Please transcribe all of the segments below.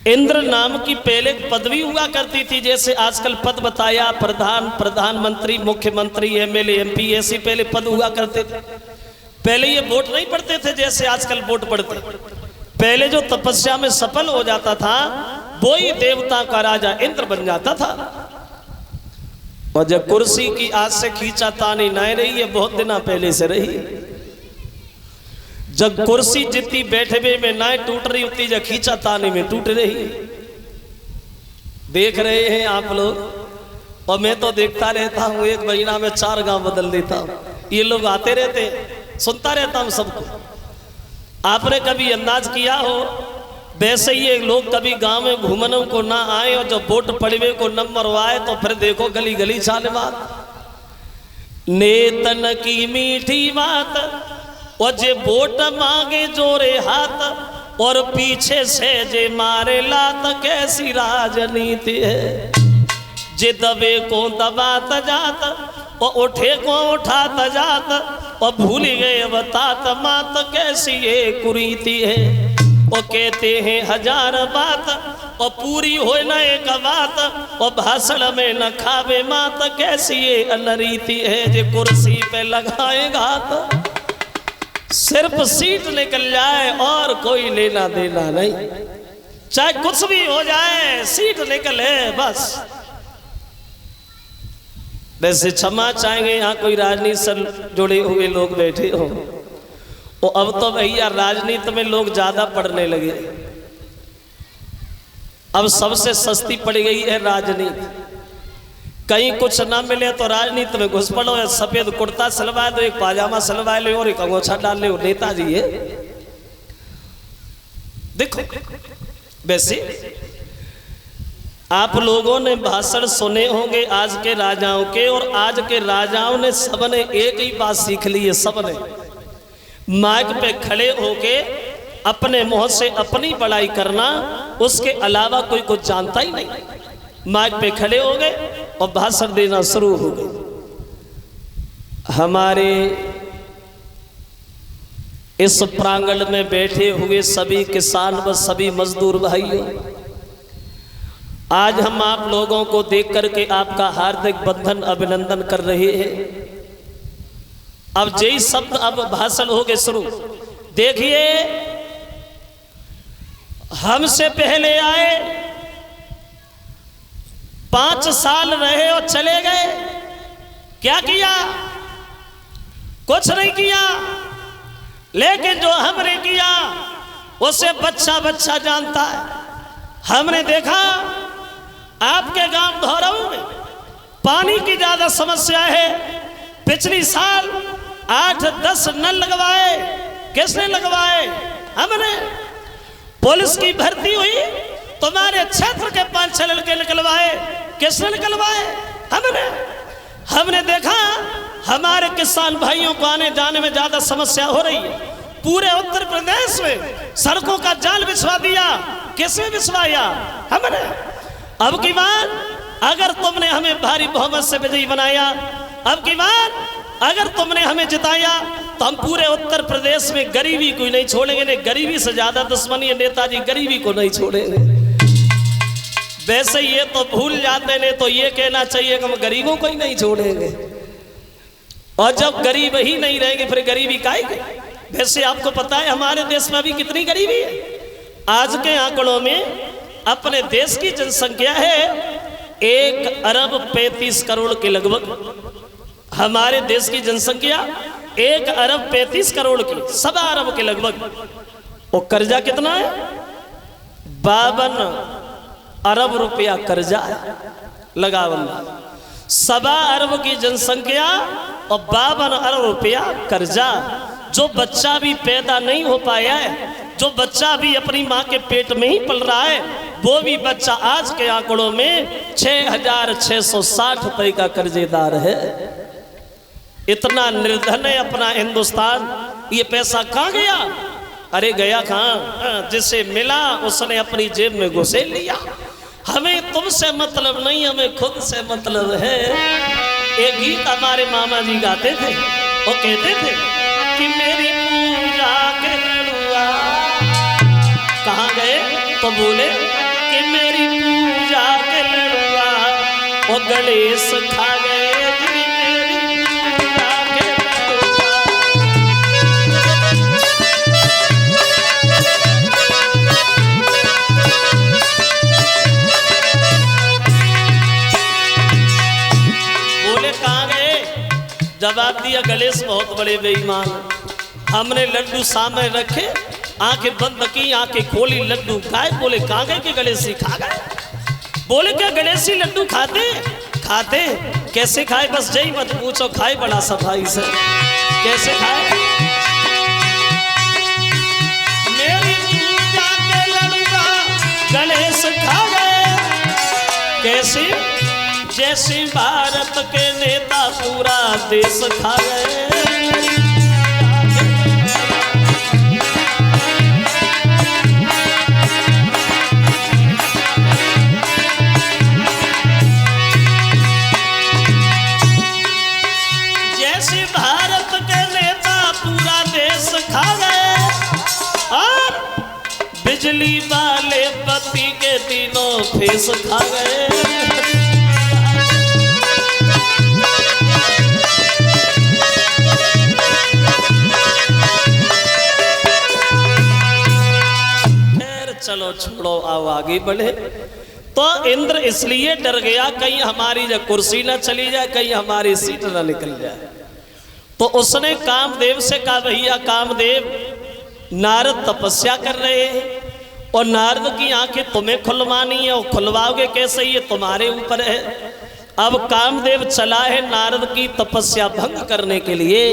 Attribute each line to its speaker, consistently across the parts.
Speaker 1: इंद्र नाम की पहले पदवी हुआ करती थी, जैसे आजकल पद बताया प्रधान, प्रधानमंत्री, मुख्यमंत्री, एमएलए, एमपी, ऐसे पहले पद हुआ करते थे। पहले ये वोट नहीं पड़ते थे जैसे आजकल वोट पड़ते। पहले जो तपस्या में सफल हो जाता था वो ही देवता का राजा इंद्र बन जाता था। और जब कुर्सी की आज से खींचा तानी नहीं रही है, बहुत दिना पहले से रही। जब कुर्सी जितनी बैठे हुए में ना टूट रही उतनी जब खींचा तानी में टूट रही। देख रहे हैं आप लोग, और मैं तो देखता रहता हूँ, एक महीना में 4 गांव बदल देता हूँ। ये लोग आते रहते, सुनता रहता हूँ सबको। आपने कभी अंदाज किया हो, वैसे ये लोग कभी गांव में घूमने को ना आए और जब वोट पड़वे को नंबर आए तो फिर देखो गली गली छाने बात। नेतन की मीठी बात और जे वोट मांगे जोरे हाथ और पीछे से जे मारे लात, कैसी राजनीति है। जे दबे को दबात जात और उठे को उठात जात और भूल गए बतात मात, कैसी ये कुरीति है। और कहते हैं 1000 बात और पूरी हो न एक बात, और भाषण में न खावे मात, कैसी ये अनरीति है। जे कुर्सी पे लगाएगा तो सिर्फ सीट निकल जाए और कोई लेना देना नहीं, चाहे कुछ भी हो जाए सीट निकले बस। वैसे क्षमा चाहेंगे यहाँ कोई राजनीति से जुड़े हुए लोग बैठे हो, और अब तो भैया राजनीति में लोग ज्यादा पढ़ने लगे। अब सबसे सस्ती पड़ गई है राजनीति। कहीं कुछ ना मिले तो राजनीति में घुस पड़ो, सफेद कुर्ता सिलवा दो, एक पाजामा सिलवा लो और एक अंगोछा डाल लो, नेताजी है। देखो वैसे आप लोगों ने भाषण सुने होंगे आज के राजाओं के, और आज के राजाओं ने सबने एक ही बात सीख ली है। सबने माइक पे खड़े होके अपने मुंह से अपनी बड़ाई करना, उसके अलावा कोई कुछ जानता ही नहीं। माइक पे खड़े हो गए और भाषण देना शुरू हो गए। हमारे इस प्रांगण में बैठे हुए सभी किसान व सभी मजदूर भाइयों, आज हम आप लोगों को देख करके आपका हार्दिक बंधन अभिनंदन कर रहे हैं। अब जय शब्द अब भाषण हो गए शुरू। देखिए, हमसे पहले आए 5 साल रहे और चले गए। क्या किया? कुछ नहीं किया, लेकिन जो हमने किया उसे बच्चा बच्चा जानता है। हमने देखा आपके गांव धौरव में पानी की ज्यादा समस्या है। पिछली साल 8-10 नल लगवाए। किसने लगवाए? हमने। पुलिस की भर्ती हुई, तुम्हारे क्षेत्र के 5-6 लड़के निकलवाए। किसने निकलवाए? हमने। हमने देखा हमारे किसान भाइयों को आने जाने में ज्यादा समस्या हो रही है। पूरे उत्तर प्रदेश में सड़कों का जाल बिछवा दिया। किसने बिछवाया? हमने। अब की बार अगर तुमने हमें भारी बहुमत से विजयी बनाया, अब की बार अगर तुमने हमें जिताया, तो हम पूरे उत्तर प्रदेश में गरीबी को नहीं छोड़ेंगे। नहीं, गरीबी से ज्यादा दुश्मनी है नेताजी, गरीबी को नहीं छोड़ेंगे। वैसे ये तो भूल जाते ने, तो ये कहना चाहिए कि हम गरीबों को ही नहीं छोड़ेंगे। और जब गरीब ही नहीं रहेंगे फिर गरीबी काहे की? वैसे आपको पता है हमारे देश में अभी कितनी गरीबी है? आज के आंकड़ों में अपने देश की जनसंख्या है 1 अरब 35 करोड़ के लगभग। हमारे देश की जनसंख्या 1 अरब 35 करोड़ की, 1.25 अरब के लगभग। और कर्जा कितना है? 52 अरब रुपया कर्जा लगा। 1.25 अरब की जनसंख्या और 52 अरब रुपया कर्जा। जो बच्चा भी पैदा नहीं हो पाया है, जो बच्चा भी अपनी माँ के पेट में ही पल रहा है, वो भी बच्चा आज के आंकड़ों में 6,660 रुपए का कर्जेदार है। इतना निर्धन है अपना हिंदुस्तान। ये पैसा कहाँ गया? अरे गया कहाँ? जिसे मिला उसने अपनी जेब में घुसे लिया। हमें तुमसे मतलब नहीं, हमें खुद से मतलब है। एक गीत हमारे मामा जी गाते थे, वो कहते थे कि मेरी पूजा के लड़ुआ कहाँ गए? तो बोले कि मेरी पूजा के लड़ुआ वो गणेश खा गए जी, मेरी पूजा के लड़ुआ। बोले कहाँ गए? जवाब दिया गणेश बहुत बड़े बेईमान। हमने लड्डू सामने रखे, आंखें बंद की, आंखें खोली, लड्डू खाए। बोले कहाँ गए कि गणेशी खा गए? बोले क्या गणेशी लड्डू खाते? खाते। कैसे खाए? बस यही मत पूछो, खाए बड़ा सफाई से। कैसे खाए? मेरी पूजा के लड़ुआ गणेश खा गए। कैसे? जैसे भारत के नेता पूरा देश खा गए। जैसे भारत के नेता पूरा देश खा गए और बिजली वाले पति के तीनों फेस खा गए। चलो छोड़ो, आओ आगे बढ़े। तो इंद्र इसलिए डर गया कहीं हमारी जो कुर्सी ना चली जाए, कहीं हमारी सीट ना निकल जाए। तो उसने कामदेव से कहा, भैया कामदेव, नारद तपस्या कर रहे हैं और नारद की आंखें तुम्हें खुलवानी है, और खुलवाओगे कैसे, ये तुम्हारे ऊपर है। अब कामदेव चला है नारद की तपस्या भंग करने के लिए,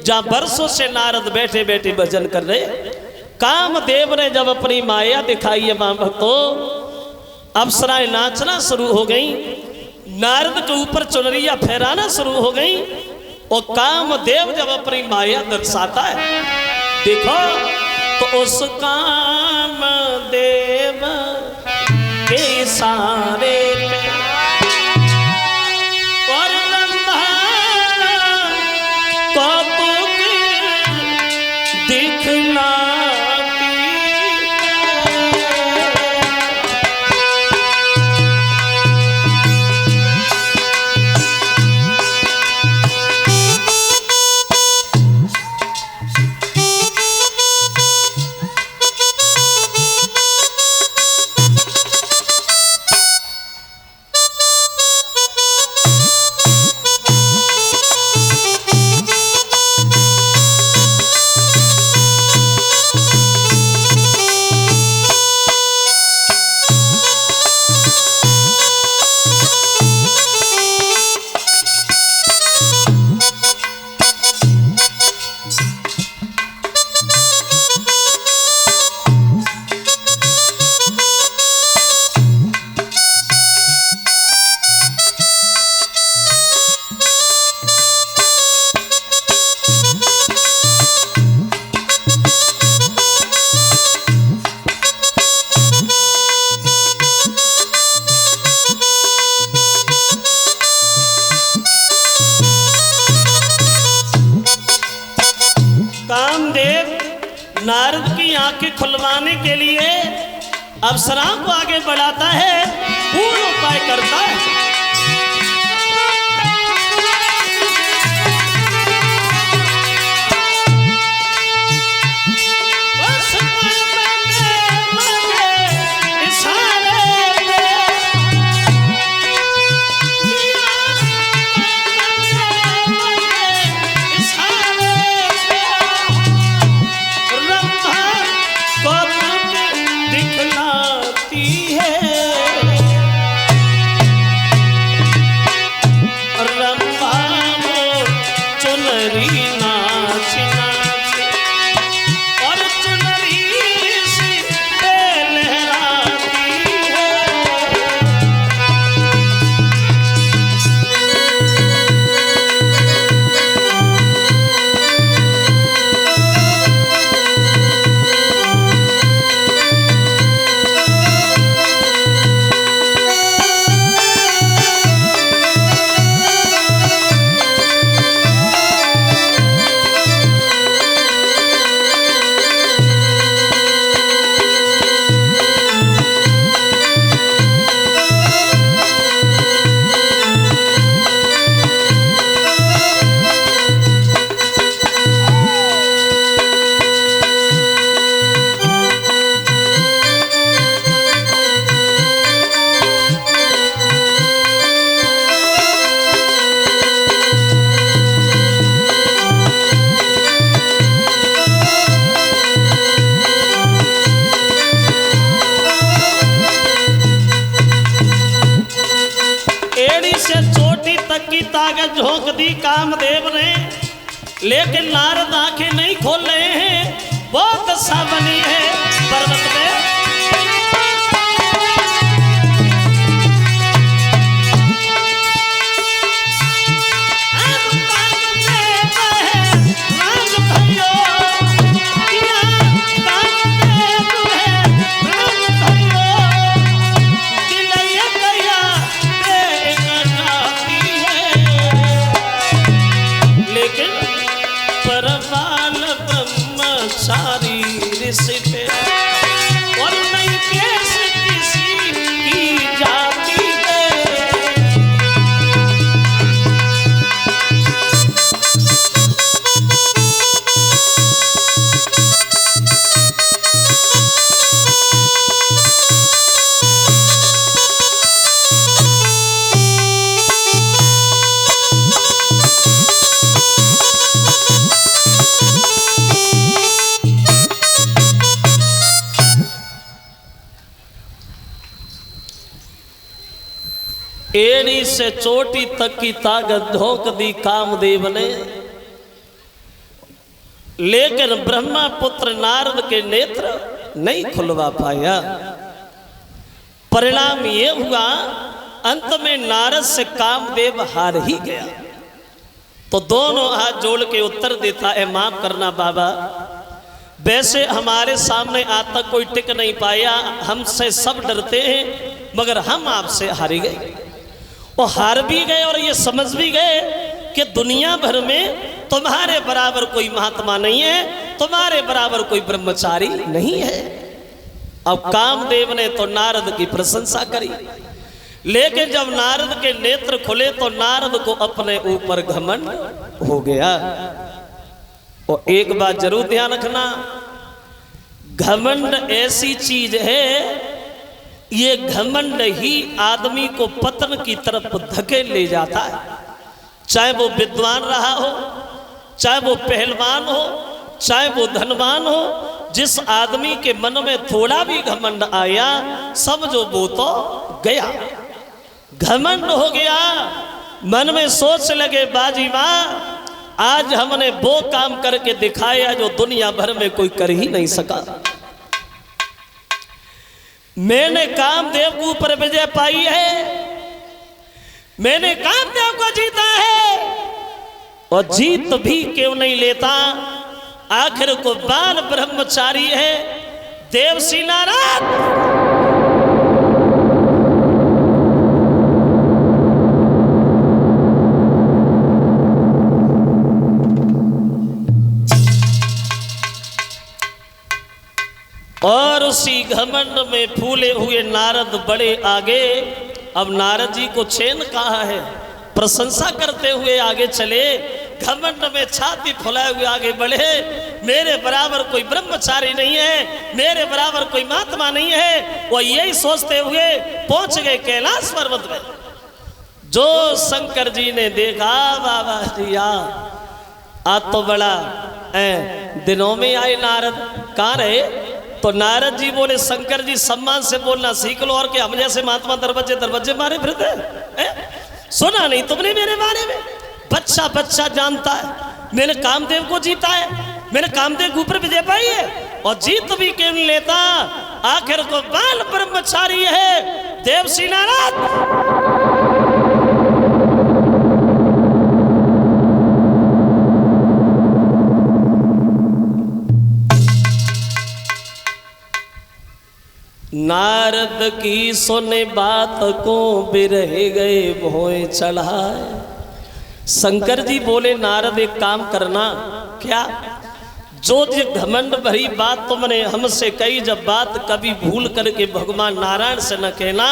Speaker 1: जहां बरसों से नारद बैठे बैठे भजन कर रहे। कामदेव ने जब अपनी माया दिखाई है मां भक्तों, अप्सराएं नाचना शुरू हो गई, नारद के ऊपर चुनरिया फहराना शुरू हो गई। और कामदेव जब अपनी माया दर्शाता है, देखो तो उस कामदेव के इशारे पे और ब्रह्मा कौतुक दिखला नारद की आंखें खुलवाने के लिए अप्सराओं को आगे बढ़ाता है, पूर्ण उपाय करता है। ताकत झोंक दी कामदेव ने, लेकिन नारद आंखें नहीं खोल रहे हैं। वो दशा बनी है पर्वत में। सारी ऋषि पे और नहीं कैसे किसी की जाती है। एड़ी से चोटी तक की ताकत झोंक दी कामदेव ने, लेकिन ब्रह्मा पुत्र नारद के नेत्र नहीं खुलवा पाया। परिणाम ये हुआ अंत में नारद से कामदेव हार ही गया। तो दोनों हाथ जोड़ के उत्तर देता है, माफ करना बाबा, वैसे हमारे सामने आज तक कोई टिक नहीं पाया, हमसे सब डरते हैं, मगर हम आपसे हार गए। वो हार भी गए और ये समझ भी गए कि दुनिया भर में तुम्हारे बराबर कोई महात्मा नहीं है, तुम्हारे बराबर कोई ब्रह्मचारी नहीं है। अब कामदेव ने तो नारद की प्रशंसा करी, लेकिन जब नारद के नेत्र खुले तो नारद को अपने ऊपर घमंड हो गया। और एक बात जरूर ध्यान रखना, घमंड ऐसी चीज है, ये घमंड ही आदमी को पतन की तरफ धकेल ले जाता है। चाहे वो विद्वान रहा हो, चाहे वो पहलवान हो, चाहे वो धनवान हो, जिस आदमी के मन में थोड़ा भी घमंड आया समझो वो तो गया, घमंड हो गया। मन में सोच लगे बाजी माँ, आज हमने वो काम करके दिखाया जो दुनिया भर में कोई कर ही नहीं सका। मैंने कामदेव के ऊपर विजय पाई है, मैंने कामदेव को जीता है, और जीत भी क्यों नहीं लेता, आखिर को बाल ब्रह्मचारी है देवसी नारद। और उसी घमंड में फूले हुए नारद बड़े आगे। अब नारद जी को चैन कहा है, प्रशंसा करते हुए आगे चले, घमंड में छाती फुलाए हुए आगे बढ़े। मेरे बराबर कोई ब्रह्मचारी नहीं है, मेरे बराबर कोई महात्मा नहीं है। वो यही सोचते हुए पहुंच गए कैलाश पर्वत में। जो शंकर जी ने देखा, बाबा जी आज तो बड़ा दिनों में आए नारद, कहाँ रहे? तो नारद जी बोले, शंकर जी सम्मान से बोलना सीख लो, और क्या हम जैसे महात्मा दरवाजे दरवाजे मारे फिरते हैं? सुना नहीं तुमने मेरे बारे में? बच्चा बच्चा जानता है मैंने कामदेव को जीता है, मैंने कामदेव के ऊपर विजय पाई है, और जीत भी क्यों नहीं लेता, आखिर को बाल ब्रह्मचारी है देवसी नारद। नारद की सुने बात को बिरह गए भोए चढ़ाए। शंकर जी बोले, नारद एक काम करना, क्या? जो घमंड भरी बात तुमने हमसे कही, जब बात कभी भूल करके भगवान नारायण से न कहना,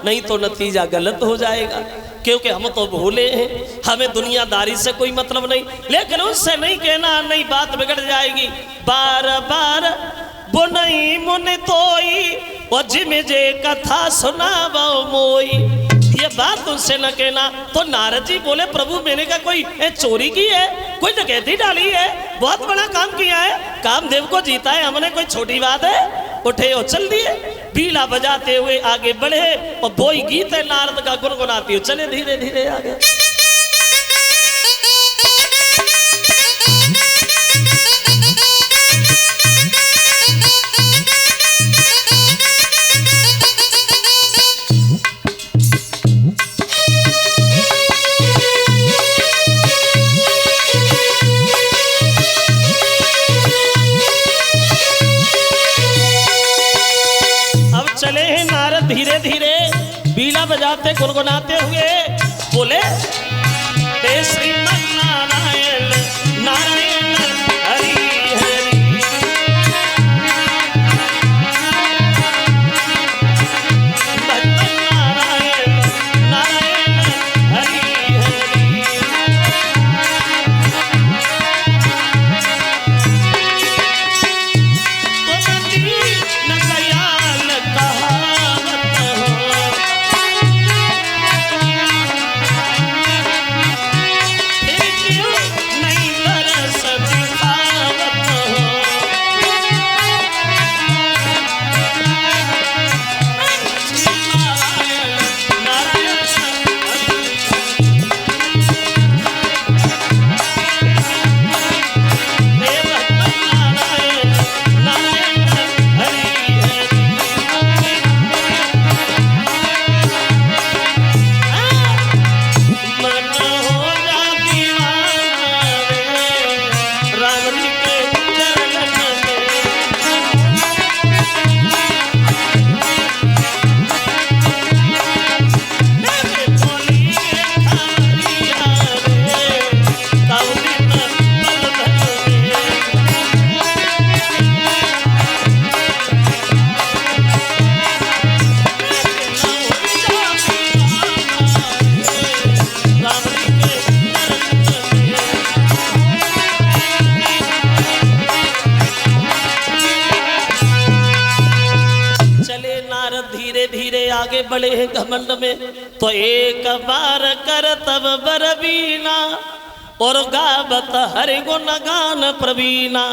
Speaker 1: नहीं तो नतीजा गलत हो जाएगा, क्योंकि हम तो भूले हैं, हमें दुनियादारी से कोई मतलब नहीं। लेकिन उससे नहीं कहना, नहीं बात बिगड़ जाएगी। बार बार बुनई मुन तोई और जिमे जे कथा सुनावो मोई, ये बात उनसे न कहना। तो नारद जी बोले, प्रभु मैंने क्या कोई चोरी की है, कोई डकैती डाली है? बहुत बड़ा काम किया है, कामदेव को जीता है हमने, कोई छोटी बात है? उठे और चल दिए, बीड़ा बजाते हुए आगे बढ़े, और वही गीत है नारद का गुनगुनाती हो चले धीरे धीरे आगे। धीरे धीरे बीड़ा बजाते गुनगुनाते हुए बोले, हे श्रीमन्नारायण नारायण हरि हरि, नारायण नारायण हरि हरि। न कयाल कहावत हो, फिर क्यों नहीं तरस दिखावत हो। नारायण धीरे धीरे आगे बढ़े हैं घमंड में। तो एक बार कर तब बरबीना और गावत हरि गुण गान प्रवीणा।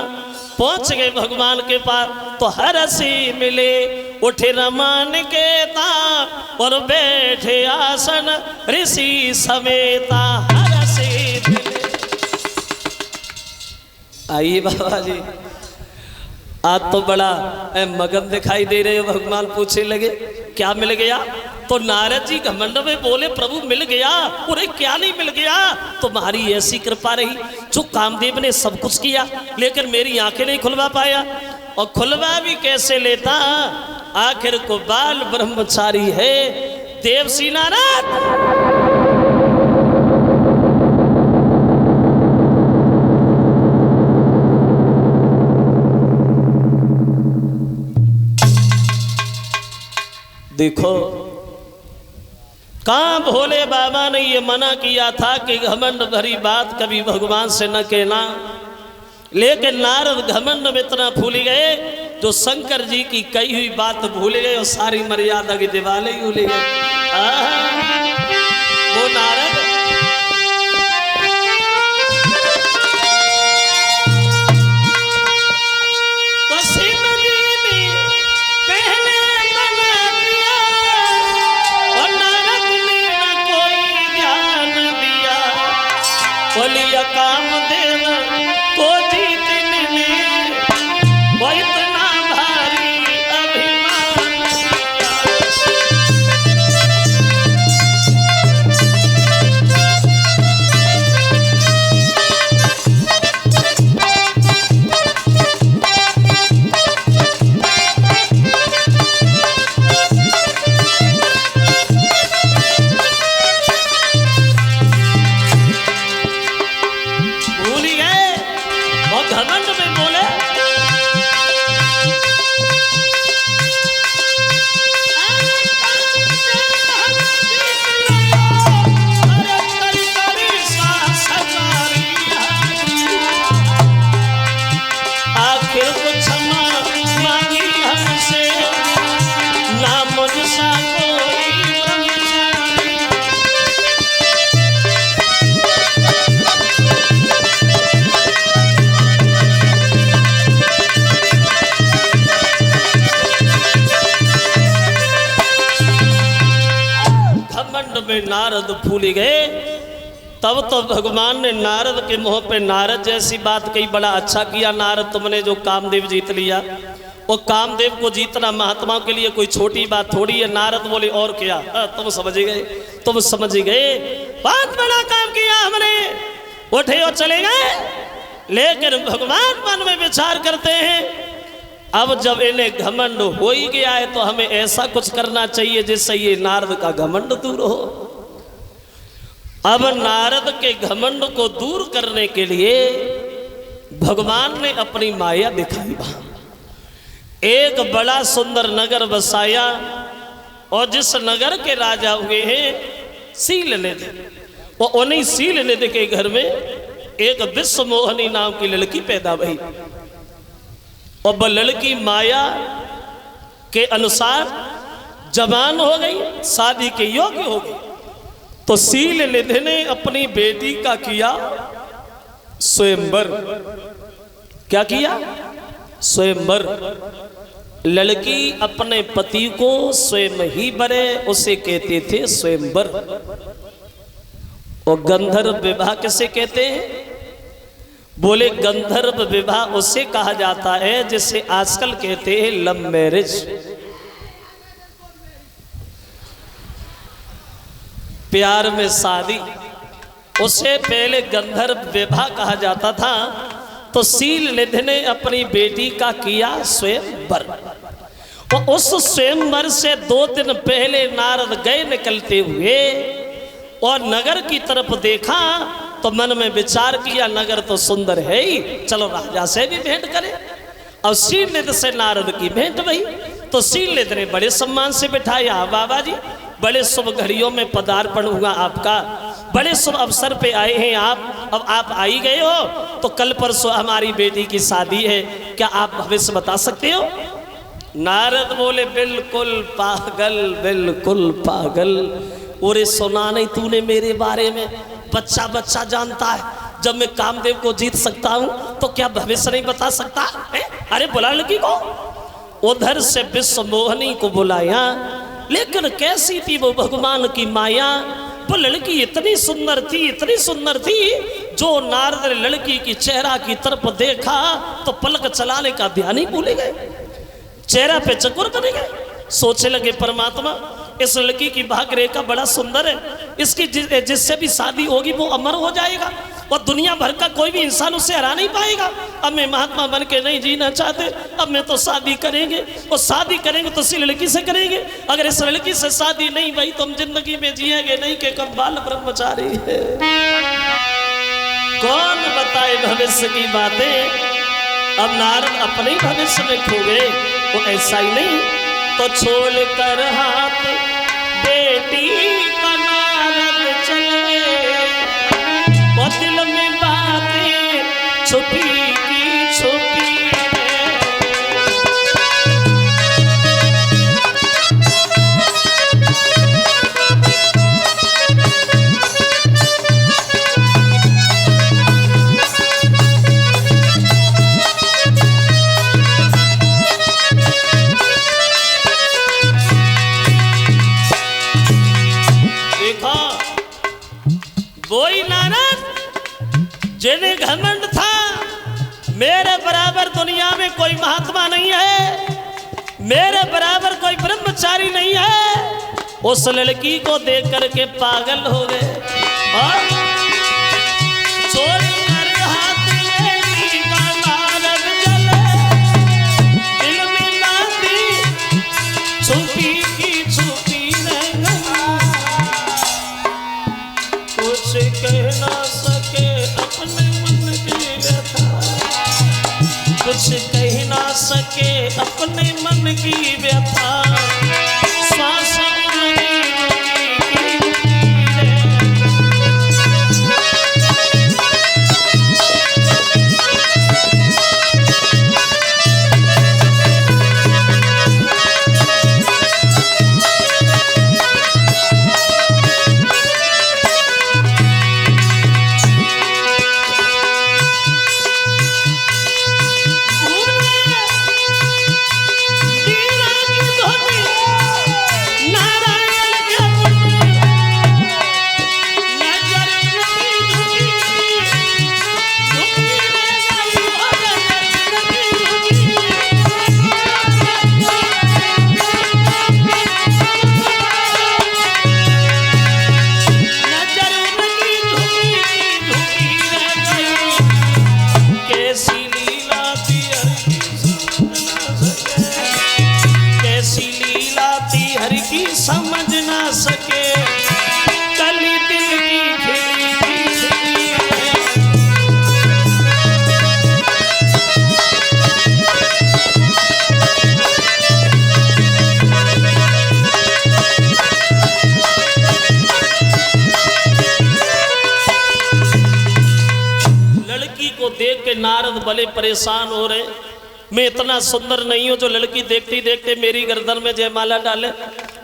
Speaker 1: पहुंच गए भगवान के पास तो हरसी मिले, उठे रमान के ता और बैठे आसन ऋषि समेता। हरसी मिले। आइए बाबा जी, आज तो बड़ा मगन दिखाई दे रहे हो। भगवान पूछने लगे क्या मिल गया? तो नारद जी घमंड में बोले, प्रभु मिल गया। उन्हें क्या नहीं मिल गया? तुम्हारी ऐसी कृपा रही, जो कामदेव ने सब कुछ किया लेकिन मेरी आंखें नहीं खुलवा पाया। और खुलवा भी कैसे लेता, आखिर को बाल ब्रह्मचारी है देवसी नारद। देखो, कहाँ भोले बाबा ने ये मना किया था कि घमंड भरी बात कभी भगवान से न कहना, लेकिन नारद घमंड में इतना भूल गए जो शंकर जी की कही हुई बात भूल गए और सारी मर्यादा के दिवाले ही भूल गए। वो नारद कामदेव को जीतने में वो इतना भारी अभिमान। में नारद फूल गए। तब तो भगवान ने नारद के मुंह पे नारद जैसी बात कही, बड़ा अच्छा किया नारद, तुमने जो कामदेव जीत लिया। वो कामदेव को जीतना महात्माओं के लिए कोई छोटी बात थोड़ी है। नारद बोले और क्या? तुम समझ गए, तुम समझ गए, बहुत बड़ा काम किया हमने। उठे और चले गए। लेकिन भगवान मन में विचार करते हैं, अब जब इन्हें घमंड हो ही गया है तो हमें ऐसा कुछ करना चाहिए जिससे ये नारद का घमंड दूर हो। अब नारद के घमंड को दूर करने के लिए भगवान ने अपनी माया दिखाई। एक बड़ा सुंदर नगर बसाया और जिस नगर के राजा हुए हैं शीलनिधि, वो उन्हीं शीलनिधि के घर में एक विश्व मोहनी नाम की लड़की पैदा हुई। और वह लड़की माया के अनुसार जवान हो गई, शादी के योग्य हो गई। तो शीलनिधि ने अपनी बेटी का किया स्वयंवर। क्या किया? स्वयंवर। लड़की अपने पति को स्वयं ही बरे, उसे कहते थे स्वयंवर। और गंधर्व विवाह किसे कहते हैं? बोले गंधर्व विवाह उसे कहा जाता है जिसे आजकल कहते हैं लव मैरिज। प्यार में शादी, उसे पहले गंधर्व विवाह कहा जाता था। तो शीलनिधि ने अपनी बेटी का किया स्वयंवर। और उस स्वयंवर से 2 दिन पहले नारद गए निकलते हुए और नगर की तरफ देखा तो मन में विचार किया नगर तो सुंदर है ही, चलो राजा से भी भेंट करें। और शीलनिधि से नारद की भेंट हुई। तो शीलनिधि ने बड़े सम्मान से बिठाया। बाबा जी, बड़े शुभ घड़ियों में पदार्पण हुआ आपका, बड़े शुभ अवसर पे आए हैं आप। अब आप आई गए हो तो कल परसों हमारी बेटी की शादी है, क्या आप भविष्य बता सकते हो? नारद बोले बिल्कुल पागल, बिल्कुल पागल। और सुना नहीं तूने मेरे बारे में? बच्चा बच्चा जानता है, जब मैं कामदेव को जीत सकता हूं तो क्या भविष्य नहीं बता सकता है? अरे बुला लड़की को। उधर से विश्व मोहनी को बुलाया, लेकिन कैसी थी वो भगवान की माया। वो लड़की इतनी सुंदर थी, इतनी सुंदर थी, जो नारद ने लड़की की चेहरा की तरफ देखा तो पलक चलाने का ध्यान ही भूल गए, चेहरा पे चक्कर बने गए। सोचने लगे परमात्मा, इस लड़की की भाग्य रेखा बड़ा सुंदर है, इसकी जिससे भी शादी होगी वो अमर हो जाएगा और दुनिया भर का कोई भी इंसान उसे हरा नहीं पाएगा। अब मैं महात्मा बन के नहीं जीना चाहते, अब मैं तो शादी करेंगे। और शादी करेंगे तो इसी लड़की से करेंगे। अगर इस लड़की से शादी नहीं भाई तो हम जिंदगी में जिएंगे नहीं कि कब बाल ब्रह्मचारी है। कौन बताए भविष्य की बातें? अब नारद अपने ही भविष्य में खो गए। वो ऐसा ही नहीं तो छोड़ कर हाथ बेटी का नारद चले, वो दिल में बातें छुपी की छुपी। वही नारद जिन्हें घमंड था मेरे बराबर दुनिया में कोई महात्मा नहीं है, मेरे बराबर कोई ब्रह्मचारी नहीं है, उस लड़की को देख करके पागल हो गए। और छोड़कर हाथ बेटी का नारद चले, दिल में बातें छुपी की छुपी कुछ कह ना सके अपने मन की व्यथा, कुछ कह ना सके अपने मन की व्यथा। श्वास समझ ना सके कली दिल की खिली खिली है। लड़की को देख के नारद भले परेशान हो रहे, मैं इतना सुंदर नहीं हूं जो लड़की देखती देखते मेरी गर्दन में जयमाला डाले।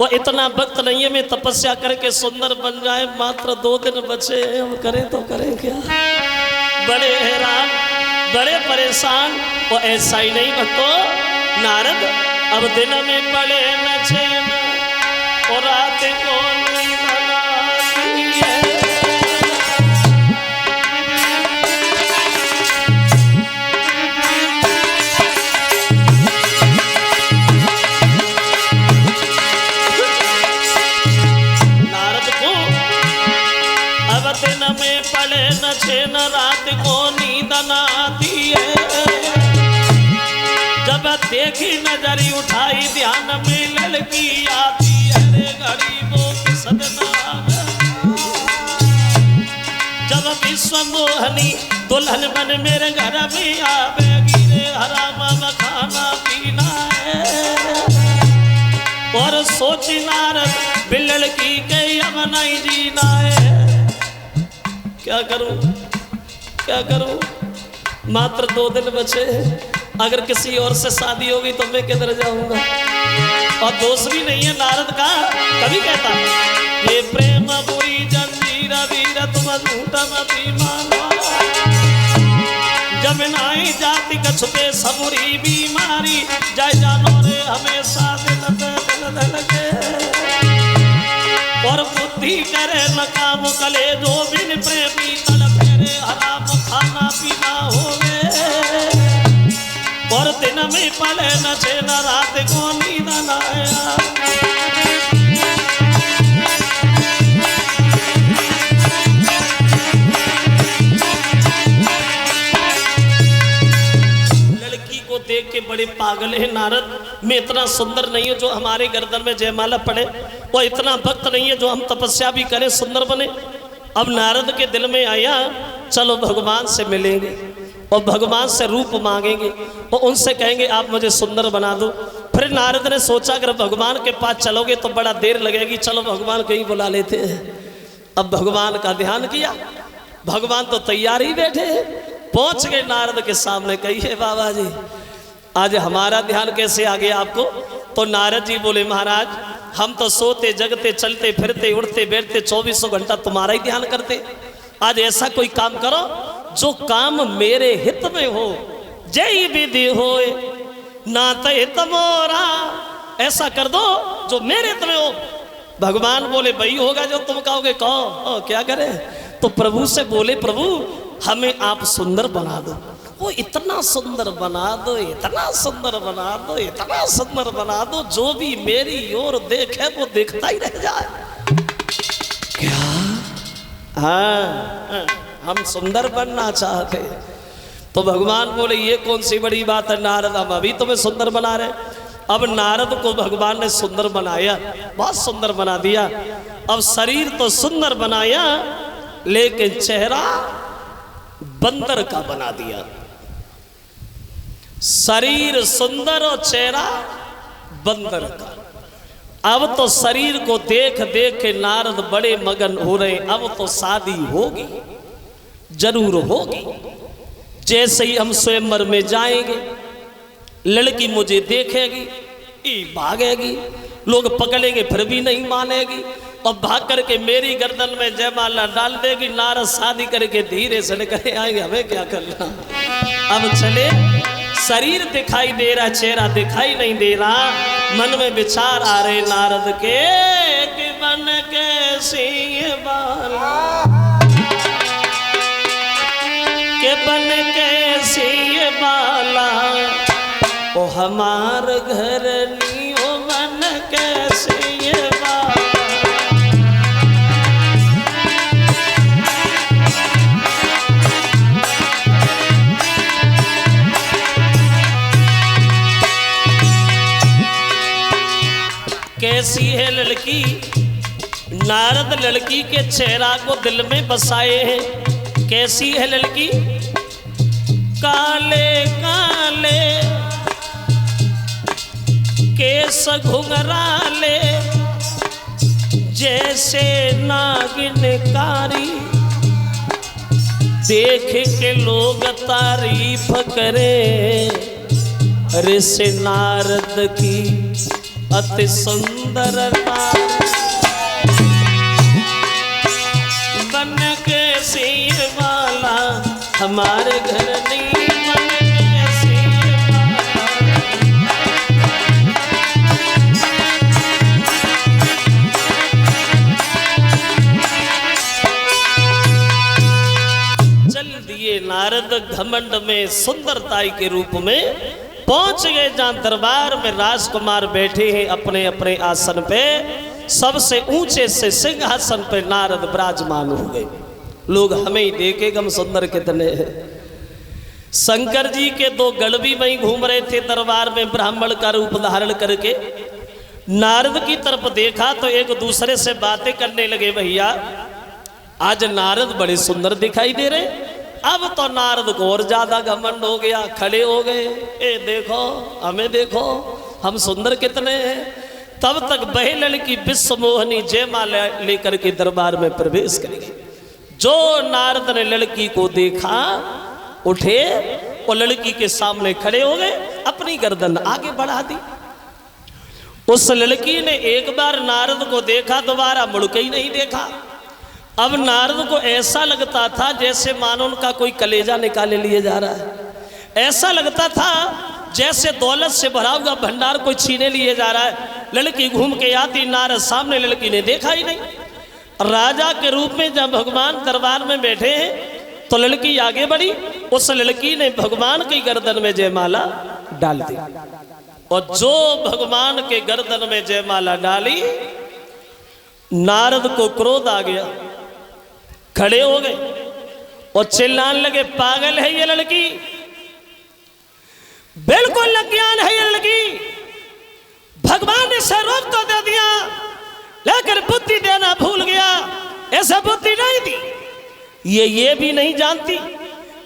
Speaker 1: वो इतना वक्त नहीं है मैं तपस्या करके सुंदर बन जाए। मात्र 2 दिन बचे हैं, हम करें तो करें क्या। बड़े हैरान, बड़े परेशान। वो ऐसा ही नहीं भक्तो नारद, अब दिन में पड़े न चैन और रात को नींद न आती है। दिन में पड़े न चैन रात को नींद न आती है। जब देखी नजरी उठाई ध्यान में लड़की आती है रे गरीबों की सदना। जब विश्व मोहनी दुल्हन बन मेरे घर में आवेगी रे हराम खाना पीना है। और सोची नारद लड़की के अब नहीं जीना है। क्या करूं क्या करूं, मात्र 2 दिन बचे। अगर किसी और से शादी होगी तो मैं किधर जाऊंगा। और दोष भी नहीं है नारद का, कभी कहता ये प्रेम बुरी जंजीर वीर तुम झूठा मती मानो। जब नाई जाति कछुते सबुरी बीमारी जय जानो रे हमेशा दिल लगे। और बुद्धि करे न काम कले जो बिन प्रेमी तड़पे रे हराम खाना पीना होवे। और दिन में पले न चैन रात को नींद न आया। लड़की को देख के बड़े पागल है नारद। मैं इतना सुंदर नहीं हूं जो हमारे गर्दन में जयमाला पड़े, वो इतना भक्त नहीं है जो हम तपस्या भी करें सुंदर बने। अब नारद के दिल में आया चलो भगवान से मिलेंगे और भगवान से रूप मांगेंगे और उनसे कहेंगे आप मुझे सुंदर बना दो। फिर नारद ने सोचा अगर भगवान के पास चलोगे तो बड़ा देर लगेगी, चलो भगवान कहीं बुला लेते हैं। अब भगवान का ध्यान किया, भगवान तो तैयार ही बैठे हैं। पहुंच गए नारद के सामने, कहिए बाबा जी आज हमारा ध्यान कैसे आ गया आपको। तो नारद जी बोले महाराज हम तो सोते जगते चलते फिरते उड़ते बैठते 24 घंटा तुम्हारा ही ध्यान करते। आज ऐसा कोई काम करो जो काम मेरे हित में हो। जय विधि होए नात हित मोरा, ऐसा कर दो जो मेरे हित में हो। भगवान बोले वही होगा जो तुम कहोगे, कहो क्या करें। तो प्रभु से बोले प्रभु हमें आप सुंदर बना दो। वो इतना सुंदर बना दो, इतना सुंदर बना दो, इतना सुंदर बना दो जो भी मेरी ओर देखे वो देखता ही रह जाए। क्या हाँ हम सुंदर बनना चाहते। तो भगवान बोले ये कौन सी बड़ी बात है नारद, हम अभी तुम्हें सुंदर बना रहे। अब नारद को भगवान ने सुंदर बनाया, बहुत सुंदर बना दिया। अब शरीर तो सुंदर बनाया लेकिन चेहरा बंदर का बना दिया। शरीर सुंदर और चेहरा बंदर का। अब तो शरीर को देख देख के नारद बड़े मगन हो रहे। अब तो शादी होगी, जरूर होगी। जैसे ही हम स्वयंवर में जाएंगे लड़की मुझे देखेगी, भागेगी, लोग पकड़ेंगे फिर भी नहीं मानेगी और भाग करके मेरी गर्दन में जयमाला डाल देगी। नारद शादी करके धीरे से लेकर आएंगे, हमें क्या करना। अब चले, शरीर दिखाई दे रहा, चेहरा दिखाई नहीं दे रहा। मन में विचार आ रहे नारद के कि बन के सिंह बाला, के बन के सिंह बाला ओ हमार घर नी ओ बन के सिंह बाला। कैसी है लड़की लड़की। नारद लड़की के चेहरा को दिल में बसाए हैं। कैसी है लड़की? काले काले केस घुंघराले, जैसे नागिन कारी, देख के लोग तारीफ करे, ऋषि नारद की अति सुंदर नारी। बन के सिर वाला हमारे घर नहीं, बन के सिर वाला। चल दिए नारद घमंड में, सुंदरताई के रूप में पहुंच गए जहां दरबार में राजकुमार बैठे हैं अपने अपने आसन पे। सबसे ऊंचे से सिंहासन पे नारद विराजमान हो गए। लोग हमें ही देखे हम सुंदर कितने हैं। शंकर जी के दो गड़बी वहीं घूम रहे थे दरबार में ब्राह्मण का रूप धारण करके। नारद की तरफ देखा तो एक दूसरे से बातें करने लगे। भैया आज नारद बड़े सुंदर दिखाई दे रहे। अब तो नारद को और ज्यादा घमंड हो गया, खड़े हो गए। ए देखो, हमें देखो, हम सुंदर कितने हैं। तब तक वह लड़की विश्व मोहनी जयमाला लेकर के दरबार में प्रवेश करेगी। जो नारद ने लड़की को देखा, उठे और लड़की के सामने खड़े हो गए, अपनी गर्दन आगे बढ़ा दी। उस लड़की ने एक बार नारद को देखा, दोबारा मुड़ के ही नहीं देखा। अब नारद को ऐसा लगता था जैसे मानो उनका कोई कलेजा निकाले लिए जा रहा है। ऐसा लगता था जैसे दौलत से भरा हुआ भंडार कोई छीने लिए जा रहा है। लड़की घूम के आती, नारद सामने, लड़की ने देखा ही नहीं। राजा के रूप में जब भगवान दरबार में बैठे हैं तो लड़की आगे बढ़ी। उस लड़की ने भगवान की गर्दन में जयमाला डाल दी। और जो भगवान के गर्दन में जयमाला डाली, नारद को क्रोध आ गया। खड़े हो गए और चिल्लाने लगे, पागल है ये लड़की, बिल्कुल अज्ञान है ये लड़की। भगवान ने इसे रोक तो दे दिया, लेकिन बुद्धि देना भूल गया। ऐसे बुद्धि नहीं दी। ये भी नहीं जानती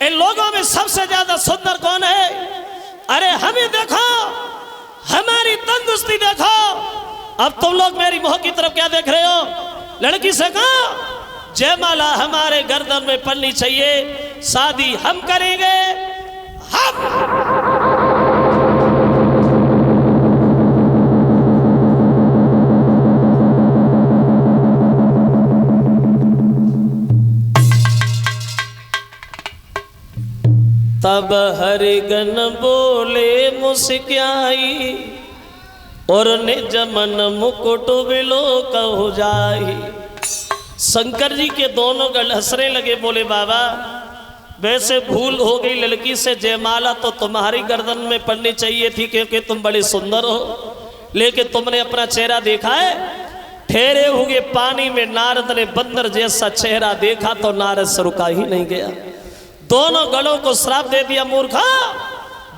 Speaker 1: इन लोगों में सबसे ज्यादा सुंदर कौन है। अरे हमें देखो, हमारी तंदुरुस्ती देखो। अब तुम लोग मेरी मुंह की तरफ क्या देख रहे हो? लड़की से कहा जयमाला हमारे गर्दन में पड़नी चाहिए, शादी हम करेंगे। हम तब हरिगन बोले मुस्क्याई, और निज मन मुकुट बिलो कहु जाई। शंकर जी के दोनों गल हंसने लगे, बोले बाबा वैसे भूल हो गई, लड़की से जयमाला तो तुम्हारी गर्दन में पड़नी चाहिए थी क्योंकि तुम बड़े सुंदर हो, लेकिन तुमने अपना चेहरा देखा है? ठहरे हुए पानी में नारद ने बंदर जैसा चेहरा देखा तो नारद से रुका ही नहीं गया। दोनों गलों को श्राप दे दिया, मूर्खा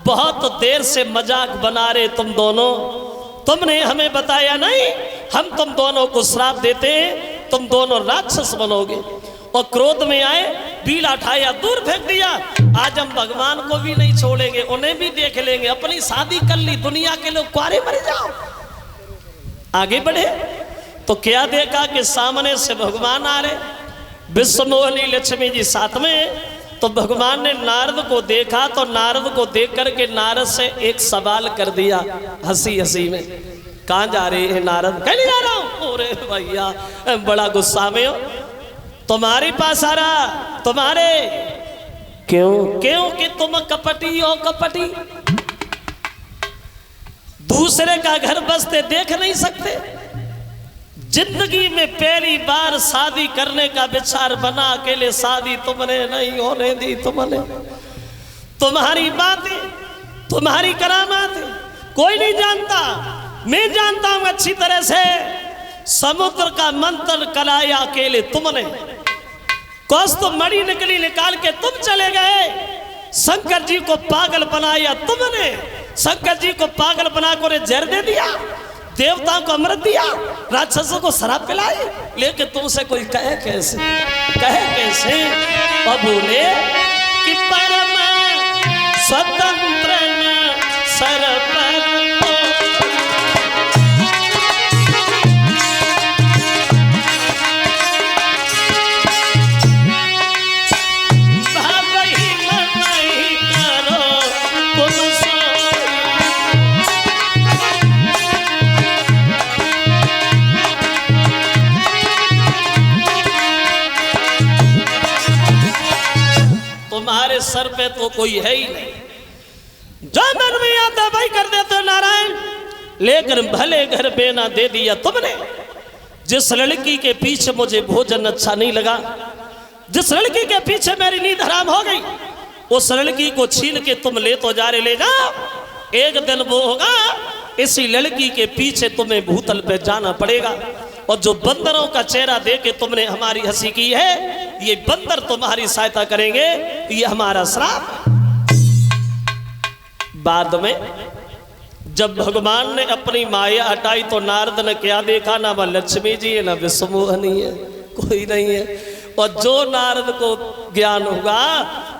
Speaker 1: बहुत देर से मजाक बना रहे तुम दोनों, तुमने हमें बताया नहीं। हम तुम दोनों को श्राप देते हैं, तुम दोनों राक्षस बनोगे। और क्रोध में आए, बीड़ा उठाया, दूर फेंक दिया। आज हम भगवान को भी नहीं छोड़ेंगे, उन्हें भी देख लेंगे। अपनी शादी कर ली, दुनिया के लोग कुआरे मर जाओ। आगे बढ़े तो क्या देखा कि सामने से भगवान आ रहे, विश्व मोहिनी लक्ष्मी जी साथ में। तो भगवान ने नारद को देखा तो नारद को देख करके नारद से एक सवाल कर दिया हंसी हंसी में। कहाँ जा रहे हैं नारद? कहीं नहीं जा रहा हूँ। अरे भैया बड़ा गुस्सा में हो, तुम्हारे पास आ रहा। तुम्हारे क्यों? क्यों कि तुम कपटी हो, कपटी। दूसरे का घर बसते देख नहीं सकते। जिंदगी में पहली बार शादी करने का विचार बना, अकेले शादी तुमने नहीं होने दी। तुमने, तुम्हारी बातें, तुम्हारी करामात कोई नहीं जानता, मैं जानता हूं अच्छी तरह से। समुद्र का मंथन कराया अकेले तुमने, कौस्तुभ मणि निकली निकाल के तुम चले गए। शंकर जी को पागल बनाया तुमने, शंकर जी को पागल बनाकर जहर दे दिया। देवताओं को अमृत दिया, राक्षसों को शराब पिलाई, लेकिन तुमसे कोई कहे कैसे, कहे कैसे? और बोले कि परम स्वतंत्र सर पर तुम्हारे सर पे तो कोई है ही नहीं, जो मन में आता भाई कर देते नारायण। लेकिन भले घर पे ना दे दिया तुमने, जिस लड़की के पीछे मुझे भोजन अच्छा नहीं लगा, जिस लड़की के पीछे मेरी नींद हराम हो गई, उस लड़की को छीन के तुम ले तो जा रहे, ले जाओ। एक दिन वो होगा, इसी लड़की के पीछे तुम्हें भूतल पे जाना पड़ेगा। और जो बंदरों का चेहरा देख के तुमने हमारी हंसी की है, ये बंदर तुम्हारी सहायता करेंगे, ये हमारा श्राप। बाद में जब भगवान ने अपनी माया हटाई तो नारद ने क्या देखा? ना वह लक्ष्मी जी है, ना विष्णुमोहनी है, कोई नहीं है। और जो नारद को ज्ञान होगा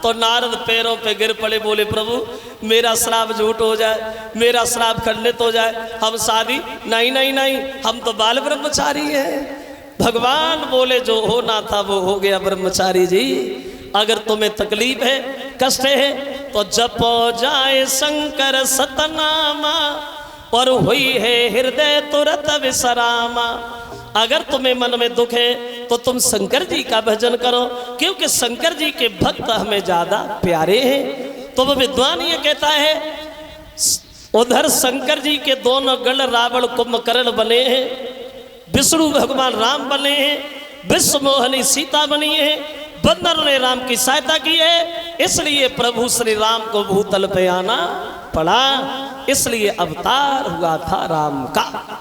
Speaker 1: तो नारद पैरों पे गिर पड़े, बोले प्रभु मेरा श्राप झूठ हो जाए, मेरा श्राप खंडित हो जाए, हम शादी नहीं नहीं नहीं, हम तो बाल ब्रह्मचारी हैं। भगवान बोले जो होना था वो हो गया ब्रह्मचारी जी। अगर तुम्हें तकलीफ है, कष्ट है, तो जपो जाए शंकर सतनामा, और हुई है हृदय तुरत विश्रामा। अगर तुम्हें मन में दुख है तो तुम शंकर जी का भजन करो, क्योंकि शंकर जी के भक्त हमें ज्यादा प्यारे हैं। तो वो विद्वान ये कहता है, उधर शंकर जी के दोनों गण रावण कुंभकर्ण बने हैं, विष्णु भगवान राम बने हैं, विश्व मोहनी सीता बनी है, बंदर ने राम की सहायता की है, इसलिए प्रभु श्री राम को भूतल पे आना पड़ा, इसलिए अवतार हुआ था राम का।